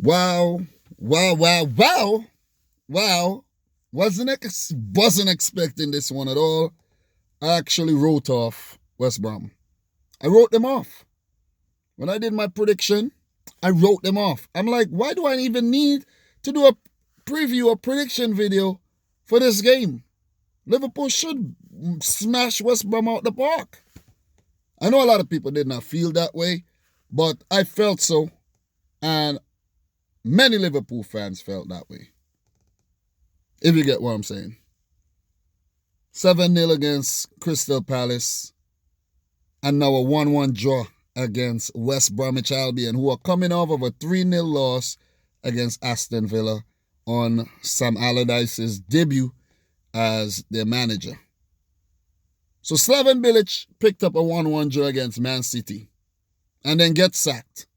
Wow, wow. Wasn't expecting this one at all. I actually wrote off West Brom. I wrote them off. When I did my prediction, I wrote them off. I'm like, why do I even need to do a preview or prediction video for this game? Liverpool should smash West Brom out the park. I know a lot of people did not feel that way, but I felt so. And many Liverpool fans felt that way. If you get what I'm saying. 7-0 against Crystal Palace. And now a 1-1 draw against West Bromwich Albion, who are coming off of a 3-0 loss against Aston Villa on Sam Allardyce's debut as their manager. So Slaven Bilic picked up a 1-1 draw against Man City and then gets sacked.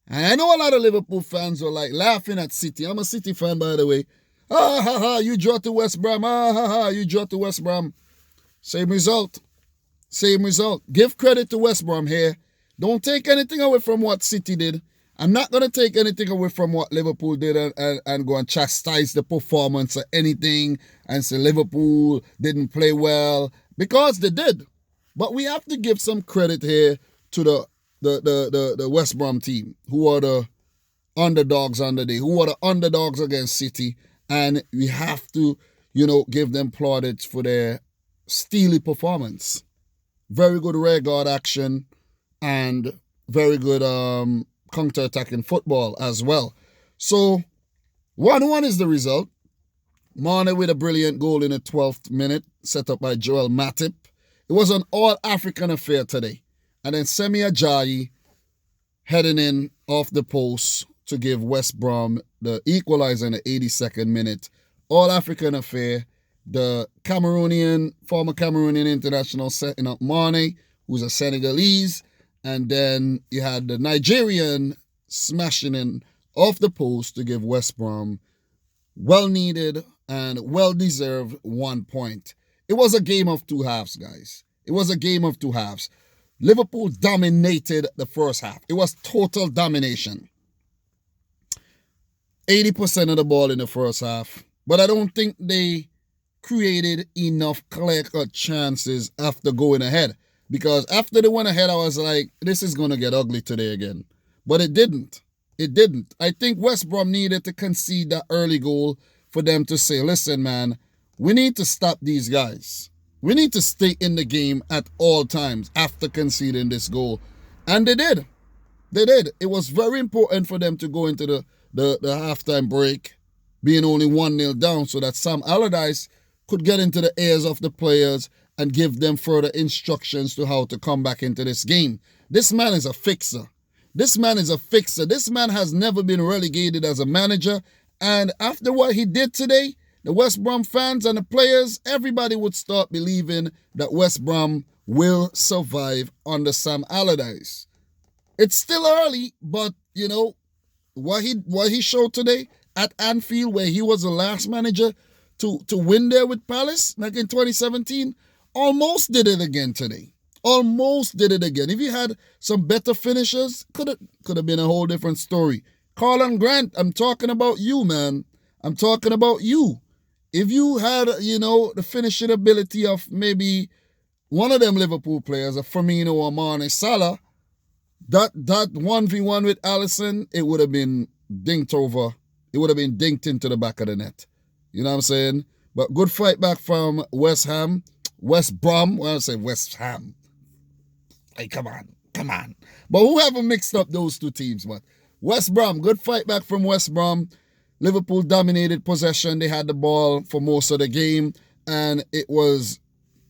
And I know a lot of Liverpool fans were like laughing at City. I'm a City fan, by the way. Ah, ha, ha, you draw to West Brom. Ah, ha, ha, you draw to West Brom. Same result. Same result. Give credit to West Brom here. Don't take anything away from what City did. I'm not going to take anything away from what Liverpool did and go and chastise the performance or anything and say Liverpool didn't play well, because they did. But we have to give some credit here to the West Brom team, who are the underdogs on the day, who are the underdogs against City. And we have to, give them plaudits for their steely performance. Very good rear guard action and very good counter-attacking football as well. So 1-1 is the result. Mane with a brilliant goal in the 12th minute, set up by Joel Matip. It was an all-African affair today. And then Semi Ajayi heading in off the post to give West Brom the equalizer in the 82nd minute. All-African affair. The former Cameroonian international setting up Mane, who's a Senegalese. And then you had the Nigerian smashing in off the post to give West Brom well-needed and well-deserved 1 point. It was a game of two halves, guys. It was a game of two halves. Liverpool dominated the first half. It was total domination. 80% of the ball in the first half. But I don't think they created enough clear-cut chances after going ahead. Because after they went ahead, I was like, this is going to get ugly today again. But it didn't. It didn't. I think West Brom needed to concede that early goal for them to say, listen, man, we need to stop these guys. We need to stay in the game at all times after conceding this goal. And they did. They did. It was very important for them to go into the halftime break being only 1-0 down so that Sam Allardyce could get into the ears of the players and give them further instructions to how to come back into this game. This man is a fixer. This man is a fixer. This man has never been relegated as a manager. And after what he did today, the West Brom fans and the players, everybody would start believing that West Brom will survive under Sam Allardyce. It's still early, but, what he showed today at Anfield, where he was the last manager to win there with Palace, like in 2017, almost did it again today. Almost did it again. If he had some better finishers, could have been a whole different story. Colin Grant, I'm talking about you, man. I'm talking about you. If you had, the finishing ability of maybe one of them Liverpool players, a Firmino or Mane, Salah, that 1v1 with Alisson, it would have been dinked over. It would have been dinked into the back of the net. You know what I'm saying? But good fight back from West Brom. Well, I say West Ham. Hey, come on. But whoever mixed up those two teams, but West Brom, good fight back from West Brom. Liverpool dominated possession. They had the ball for most of the game, and it was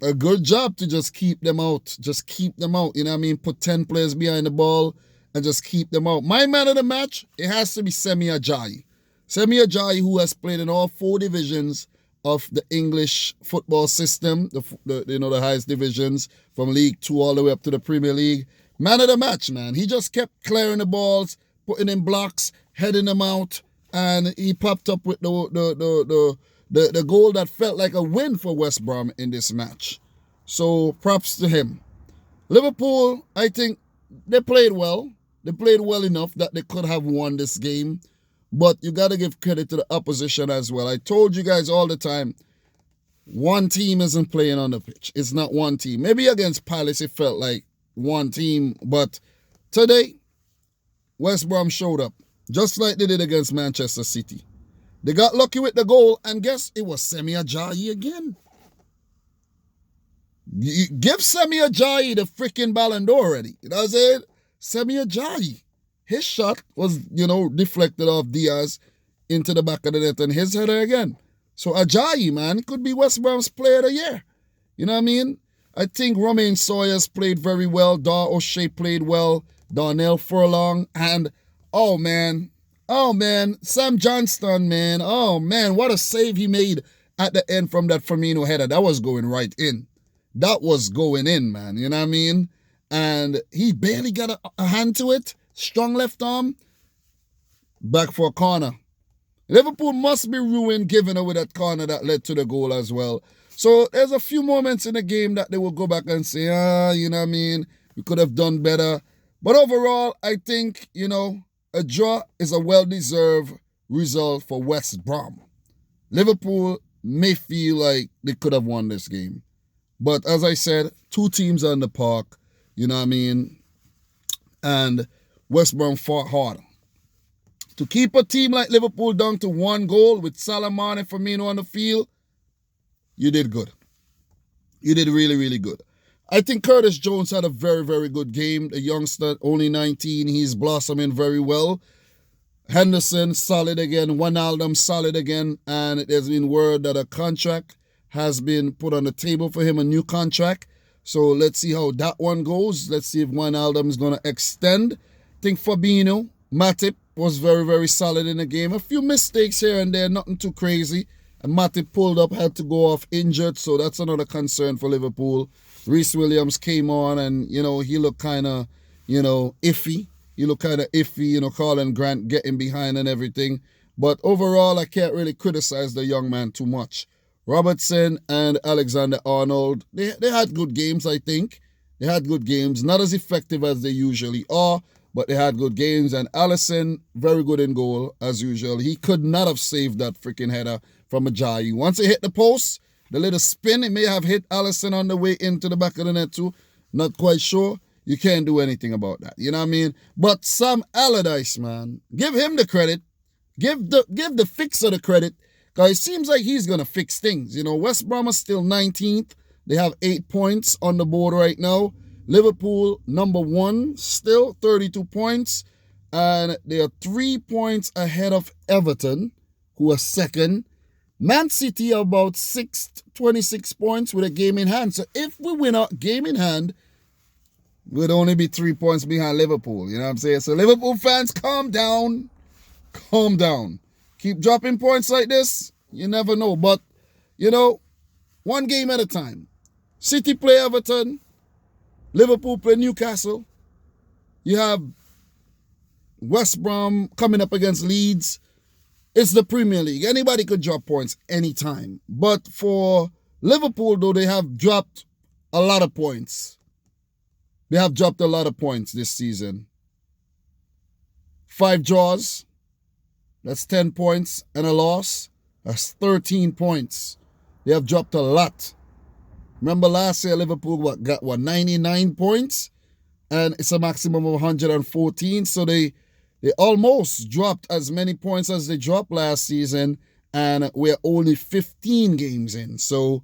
a good job to just keep them out. Just keep them out. You know what I mean? Put 10 players behind the ball and just keep them out. My man of the match, it has to be Semi Ajayi. Semi Ajayi, who has played in all 4 divisions of the English football system, the highest divisions from League 2 all the way up to the Premier League. Man of the match, man. He just kept clearing the balls, putting in blocks, heading them out, and he popped up with the goal that felt like a win for West Brom in this match. So props to him. Liverpool, I think they played well. They played well enough that they could have won this game. But you got to give credit to the opposition as well. I told you guys all the time, one team isn't playing on the pitch. It's not one team. Maybe against Palace it felt like one team, but today, West Brom showed up, just like they did against Manchester City. They got lucky with the goal, and guess it was Semi Ajayi again. Give Semi Ajayi the freaking Ballon d'Or already. You know what I'm saying? Semi Ajayi. His shot was, deflected off Diaz into the back of the net and his header again. So Ajayi, man, could be West Brom's player of the year. You know what I mean? I think Romain Sawyers played very well. Dar O'Shea played well. Darnell Furlong. And, oh, man, Sam Johnston, man. Oh, man, what a save he made at the end from that Firmino header. That was going right in. That was going in, man. You know what I mean? And he barely got a hand to it. Strong left arm. Back for a corner. Liverpool must be ruined giving away that corner that led to the goal as well. So there's a few moments in the game that they will go back and say, you know what I mean? We could have done better. But overall, I think, a draw is a well-deserved result for West Brom. Liverpool may feel like they could have won this game. But as I said, two teams are in the park, you know what I mean? And West Brom fought hard. To keep a team like Liverpool down to one goal with Salah, Mane, and Firmino on the field, you did good. You did really, really good. I think Curtis Jones had a very, very good game. The youngster, only 19, he's blossoming very well. Henderson, solid again. Wijnaldum, solid again. And there's been word that a contract has been put on the table for him, a new contract. So let's see how that one goes. Let's see if Wijnaldum is going to extend. I think Fabinho, Matip was very, very solid in the game. A few mistakes here and there, nothing too crazy. And Matip pulled up, had to go off injured, so that's another concern for Liverpool. Reece Williams came on and, he looked kind of, iffy. He looked kind of iffy, Colin Grant getting behind and everything. But overall, I can't really criticize the young man too much. Robertson and Alexander-Arnold, they had good games, I think. They had good games, not as effective as they usually are, but they had good games. And Alisson, very good in goal, as usual. He could not have saved that freaking header from Ajayi. Once it hit the post, the little spin, it may have hit Alisson on the way into the back of the net too. Not quite sure. You can't do anything about that. You know what I mean? But Sam Allardyce, man, give him the credit. Give the fixer the credit. Because it seems like he's going to fix things. West Brom is still 19th. They have 8 points on the board right now. Liverpool, number 1, still 32 points. And they are 3 points ahead of Everton, who are second. Man City are about 6th, 26 points with a game in hand. So if we win a game in hand, we'd only be 3 points behind Liverpool. You know what I'm saying? So Liverpool fans, calm down. Calm down. Keep dropping points like this, you never know. But, one game at a time. City play Everton. Liverpool play Newcastle. You have West Brom coming up against Leeds. It's the Premier League. Anybody could drop points anytime. But for Liverpool, though, they have dropped a lot of points. They have dropped a lot of points this season. 5 draws. That's 10 points. And a loss. That's 13 points. They have dropped a lot. Remember last year, Liverpool got 99 points? And it's a maximum of 114. So they almost dropped as many points as they dropped last season. And we're only 15 games in. So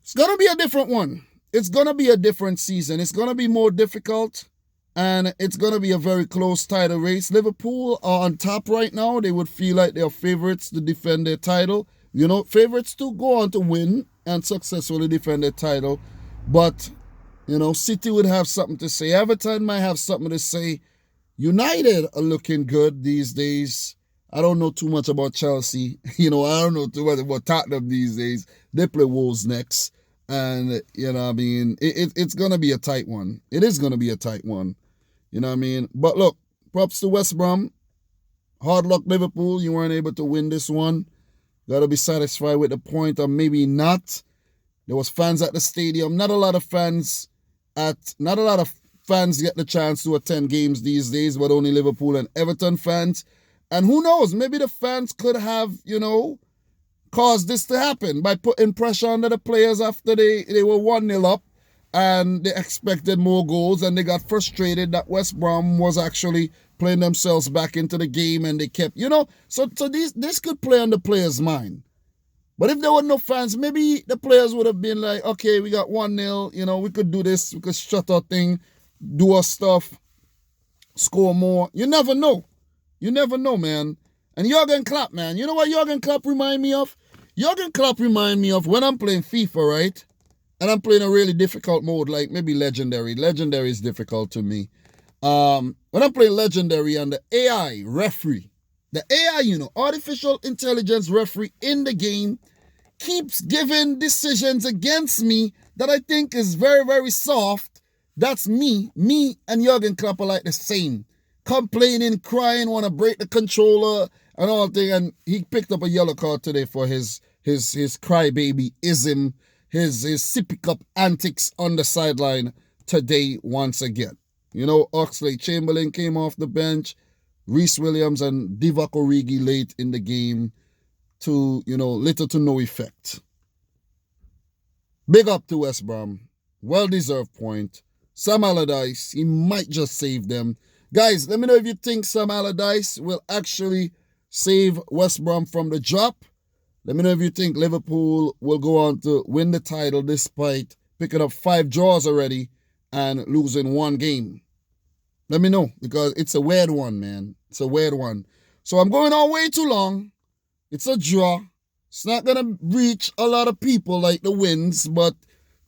it's going to be a different one. It's going to be a different season. It's going to be more difficult. And it's going to be a very close title race. Liverpool are on top right now. They would feel like they're favorites to defend their title. Favorites to go on to win and successfully defend their title. But, City would have something to say. Everton might have something to say. United are looking good these days. I don't know too much about Chelsea. I don't know too much about Tottenham these days. They play Wolves next. And, it's going to be a tight one. It is going to be a tight one. You know what I mean? But look, props to West Brom. Hard luck, Liverpool. You weren't able to win this one. Got to be satisfied with the point, or maybe not. There was fans at the stadium. Not a lot of fans get the chance to attend games these days, but only Liverpool and Everton fans. And who knows, maybe the fans could have, caused this to happen by putting pressure on the players after they were 1-0 up and they expected more goals and they got frustrated that West Brom was actually playing themselves back into the game and they kept, so this could play on the players' mind. But if there were no fans, maybe the players would have been like, okay, we got 1-0, we could do this, we could shut our thing, do our stuff, score more. You never know. You never know, man. And Jurgen Klopp, man, you know what Jurgen Klopp remind me of? Jurgen Klopp remind me of when I'm playing FIFA, right? And I'm playing a really difficult mode, like maybe Legendary. Legendary is difficult to me. When I'm playing Legendary and the AI referee, the AI, artificial intelligence referee in the game keeps giving decisions against me that I think is very, very soft. That's me. Me and Jurgen Klopp are like the same. Complaining, crying, want to break the controller and all thing. And he picked up a yellow card today for his crybaby-ism, his sippy cup antics on the sideline today once again. Oxlade-Chamberlain came off the bench. Reece Williams and Divock Origi late in the game to, little to no effect. Big up to West Brom. Well-deserved point. Sam Allardyce, he might just save them. Guys, let me know if you think Sam Allardyce will actually save West Brom from the drop. Let me know if you think Liverpool will go on to win the title despite picking up 5 draws already and losing 1 game. Let me know, because it's a weird one, man. It's a weird one. So I'm going on way too long. It's a draw. It's not going to reach a lot of people like the wins, but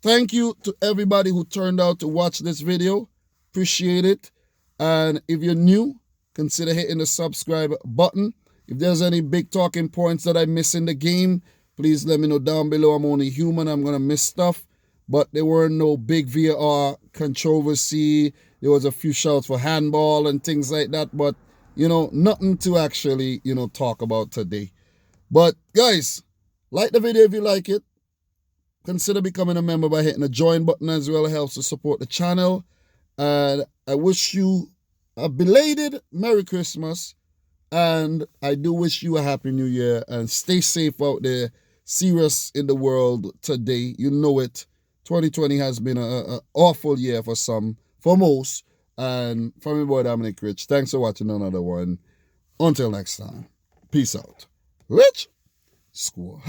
thank you to everybody who turned out to watch this video. Appreciate it. And if you're new, consider hitting the subscribe button. If there's any big talking points that I miss in the game, please let me know down below. I'm only human. I'm going to miss stuff. But there were no big VAR controversy. There was a few shouts for handball and things like that. But, nothing to actually, talk about today. But, guys, like the video if you like it. Consider becoming a member by hitting the join button as well. It helps to support the channel. And I wish you a belated Merry Christmas. And I do wish you a Happy New Year. And stay safe out there. Serious in the world today. You know it. 2020 has been an awful year for most. And from your boy Dominic Rich, thanks for watching another one. Until next time. Peace out. Rich, score.